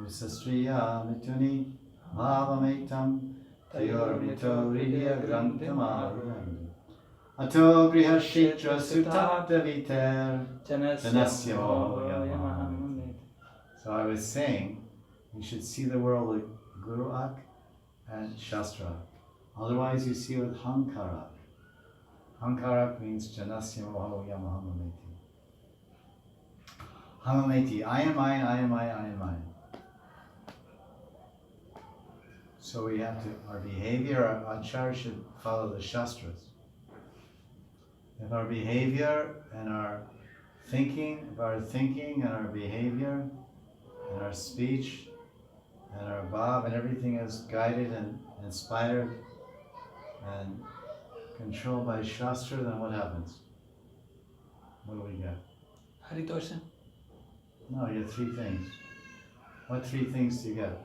Rusastriya mituni bhavametam tayormito hridya grantamaruhandu. Ato grihashitra sutapta viter janasya mohoyamaham. So I was saying, you should see the world with Guruak and Shastra. Otherwise you see it with Hankarak. Hankarak means Janasya Mohoyama Hamameti. Hamameti, I am mine, I am mine, I am mine. So we have to, our behavior, our achar should follow the Shastras. If our behavior and our thinking, and our behavior and our speech and our bhav and everything is guided and inspired and controlled by Shastra, then what happens? What do we get? Haritorshan. No, you get three things. What three things do you get?